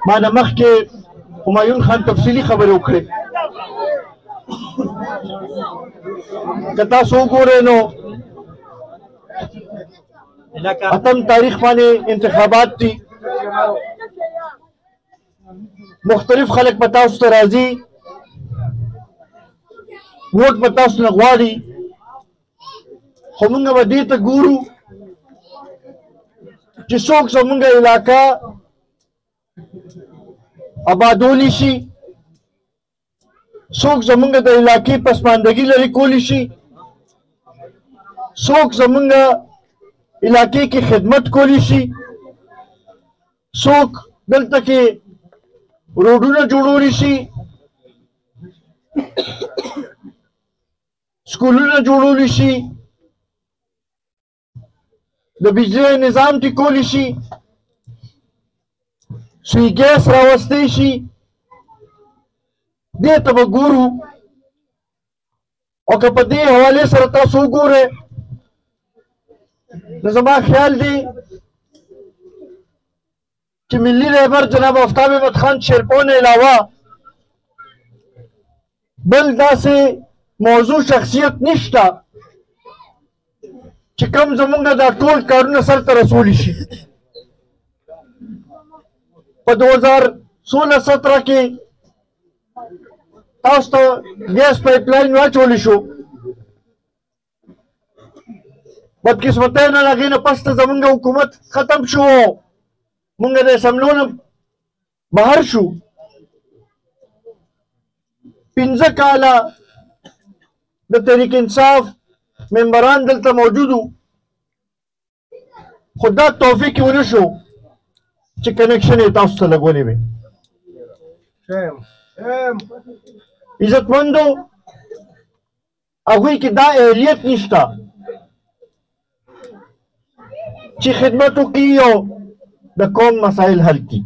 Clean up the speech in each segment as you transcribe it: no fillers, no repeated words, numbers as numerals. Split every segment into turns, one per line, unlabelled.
ما نه مخکې همایون خان تفصیلي خبرې وکړې. که تاسو وګورئ نو 8 تاریخ باندې انتخابات دي. مختلف خلک په تاسو ته راځي، ووټ په تاسو نه غواړي، خو موږ به دې ته ګورو چې څوک زموږ علاقه آبادولی شي، څوک زموږ د علاقې پسماندګي لرې کولی شي، څوک زموږ علاقې کې خدمت کولی شي، څوک دلته کې روډونه جوړولی شي، سکولونه جوړولی شي، د بجلی نظام ټیکولی شي، سوی ګیس راوستی شي. دې ته به ګورو. او که په دې حوالې سره تاسو وګورئ نو زما خیال دی چې ملي رهبر جناب آفتاب احمد خان شیرپور نه علاوه بل داسې موضوع شخصیت نشته چې کوم زمونږ دا ټول کارونه سرته رسولی شي. په 2016-17 کې تاسو ته ګیس پایپ لاین واچولی شو، بدقسمتۍ نه هغې نه پس ته زمونږ حکومت ختم شو، مونږ د اسمبلو نه بهر شو. 15 کاله د تحریک انصاف ممبران دلته موجود وو، خو دا توفیق یې ونه شو چې کنیکشن یې تاسو ته لګولی وي. عزتمندو هغوی کې دا اهلیت نشته چې خدمت وکړي او د قوم مسایل حل کړي.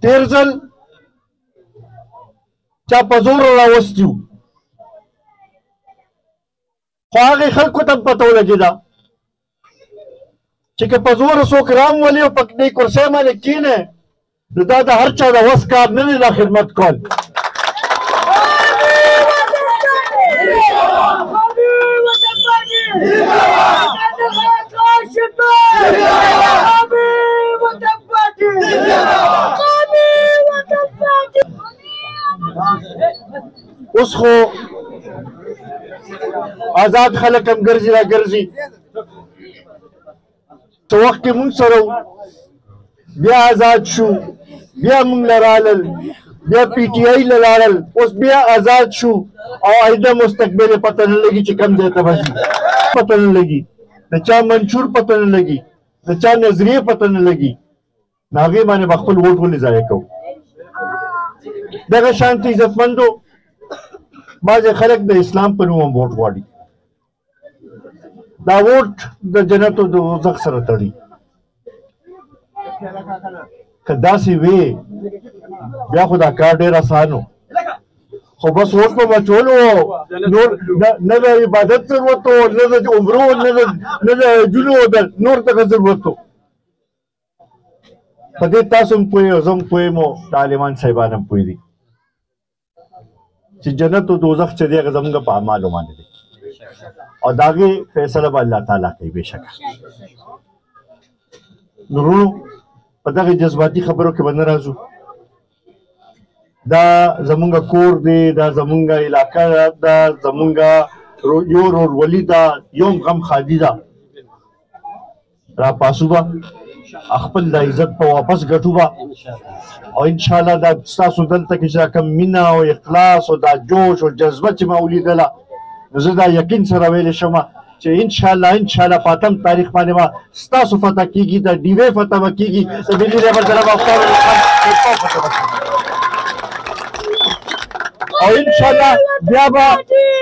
تیر ځل چا په زور راوستي وو، خو هغې خلکو ته پته ولګېده چې که په زوره څوک راولي او په دې کرسۍ باندې کښېنی نو دا د هر چا د وس کار نه دی دا خدمت کول. اوس خو آزاد خلک هم ګرځي را ګرځي. څه وخت کې مونږ سره بیا آزاد شو، بیا مونږ له رالل، بیا پی ټي آی له لاړل، اوس بیا آزاد شو او آینده مستقبل یې پته نه لګي چې کوم ځای ته به ځي، پته نه لګي، د چا منشور پته نه لګي، د چا نظریې پته نه لګي، نو هغې باندې به خپل ووټ ولې ضایع کوو. دغه شانتې عزتمندو بعضې خلک د اسلام په نوم هم ووټ غواړي. دا ووټ د جنت او د دوزخ سره تړي. که داسې وې بیا خو دا کار ډېر اسان و، خو بس ووټ په بچولو نور نه د عبادت ضرورت و، نه د عمرو، نه د حجونو، نور دغه ضرورت و. په دې تاسو هم پوهې او زه هم پوهېم او د عالمان صاحبان هم پوهېدي چې جنت او دوزخ چې دی هغه زموږ په اعمالو باندې دی او د هغې فیصله به الله تعالی کوي بېشکه. نورونو په دغې جذباتي خبرو کې به نه راځو. دا زمونږ کور دی، دا زمونږ علاقه ده، زمونږ یو ورورولي ده، یو غم خادي ده. راپاسو به خپل د عزت په واپس ګټو به او انشاءالله دا ستاسو دلته کې چې کوم مینه او اخلاص او دا جوش او جذبه چې ما ولیدله نو زه دا یقین سره ویلی شم چې انشاءالله په 8 تاریخ باندې به ستاسو فتح کېږي، د ډیوې فتح به کېږي، د ملي رهبر جناب آفتاب احمد خان فتح به کېږي او انشاءالله بیا به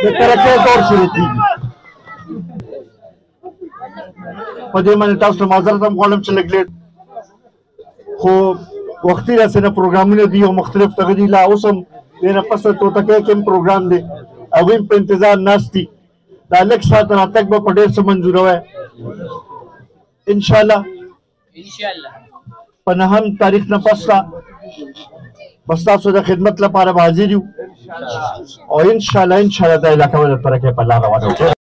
د ترقۍ دور شروع کېږي. په دې باندې تاسو ته معذرت هم غواړم چې لږ لیټ خو وختي داسې نه پروګرامونه دي او مختلف دغه دي. لا اوس هم دې نه پس توتکۍ کې هم پروګرام دی، هغوی هم په انتظار ناست دي. دا لږ ساعت راتګ به په ډېر څه منظوروی انشاءالله. په 9 تاریخ نه پس بس تاسو د خدمت لپاره حاضر یو او ان شاء الله دا علاقه ول ترکه په لاره وړو